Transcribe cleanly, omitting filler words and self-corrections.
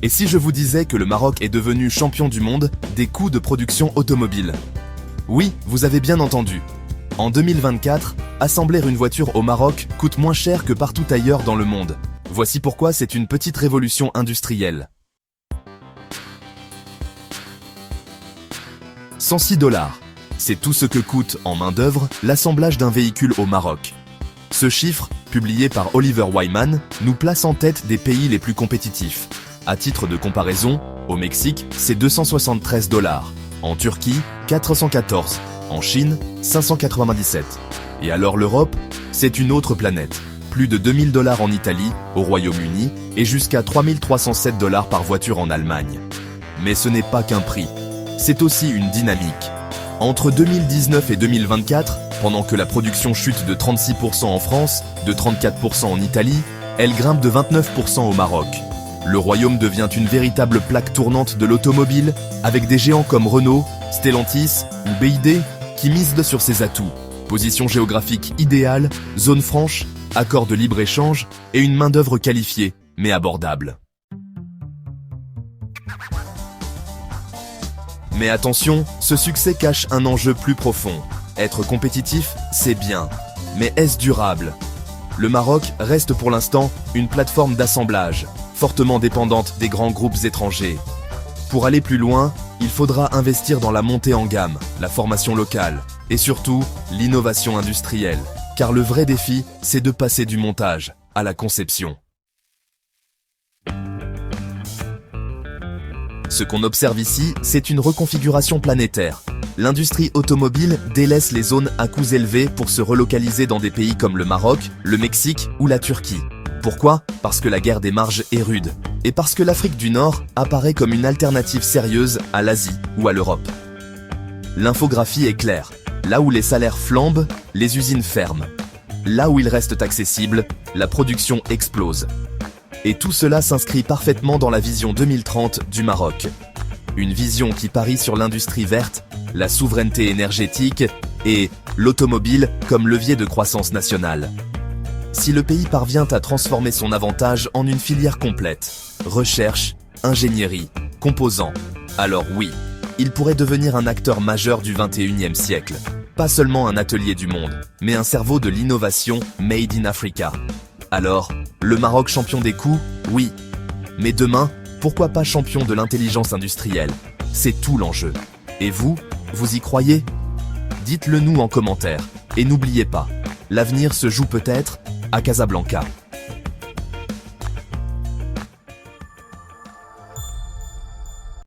Et si je vous disais que le Maroc est devenu champion du monde des coûts de production automobile? Oui, vous avez bien entendu. En 2024, assembler une voiture au Maroc coûte moins cher que partout ailleurs dans le monde. Voici pourquoi c'est une petite révolution industrielle. 106 $. C'est tout ce que coûte en main-d'œuvre l'assemblage d'un véhicule au Maroc. Ce chiffre, publié par Oliver Wyman, nous place en tête des pays les plus compétitifs. À titre de comparaison, au Mexique, c'est 273 $, en Turquie, 414, en Chine, 597. Et alors l'Europe, c'est une autre planète. Plus de 2000 $ en Italie, au Royaume-Uni, et jusqu'à 3307 $ par voiture en Allemagne. Mais ce n'est pas qu'un prix, c'est aussi une dynamique. Entre 2019 et 2024, pendant que la production chute de 36% en France, de 34% en Italie, elle grimpe de 29% au Maroc. Le royaume devient une véritable plaque tournante de l'automobile, avec des géants comme Renault, Stellantis ou BYD qui misent sur ses atouts. Position géographique idéale, zone franche, accord de libre-échange et une main-d'œuvre qualifiée, mais abordable. Mais attention, ce succès cache un enjeu plus profond. Être compétitif, c'est bien. Mais est-ce durable? Le Maroc reste pour l'instant une plateforme d'assemblage, fortement dépendante des grands groupes étrangers. Pour aller plus loin, il faudra investir dans la montée en gamme, la formation locale et surtout l'innovation industrielle. Car le vrai défi, c'est de passer du montage à la conception. Ce qu'on observe ici, c'est une reconfiguration planétaire. L'industrie automobile délaisse les zones à coûts élevés pour se relocaliser dans des pays comme le Maroc, le Mexique ou la Turquie. Pourquoi? Parce que la guerre des marges est rude. Et parce que l'Afrique du Nord apparaît comme une alternative sérieuse à l'Asie ou à l'Europe. L'infographie est claire. Là où les salaires flambent, les usines ferment. Là où ils restent accessibles, la production explose. Et tout cela s'inscrit parfaitement dans la vision 2030 du Maroc. Une vision qui parie sur l'industrie verte, la souveraineté énergétique et l'automobile comme levier de croissance nationale. Si le pays parvient à transformer son avantage en une filière complète, recherche, ingénierie, composants, alors oui, il pourrait devenir un acteur majeur du 21e siècle. Pas seulement un atelier du monde, mais un cerveau de l'innovation made in Africa. Alors, le Maroc champion des coûts, oui. Mais demain, pourquoi pas champion de l'intelligence industrielle? C'est tout l'enjeu. Et vous, vous y croyez? Dites-le nous en commentaire. Et n'oubliez pas, l'avenir se joue peut-être à Casablanca.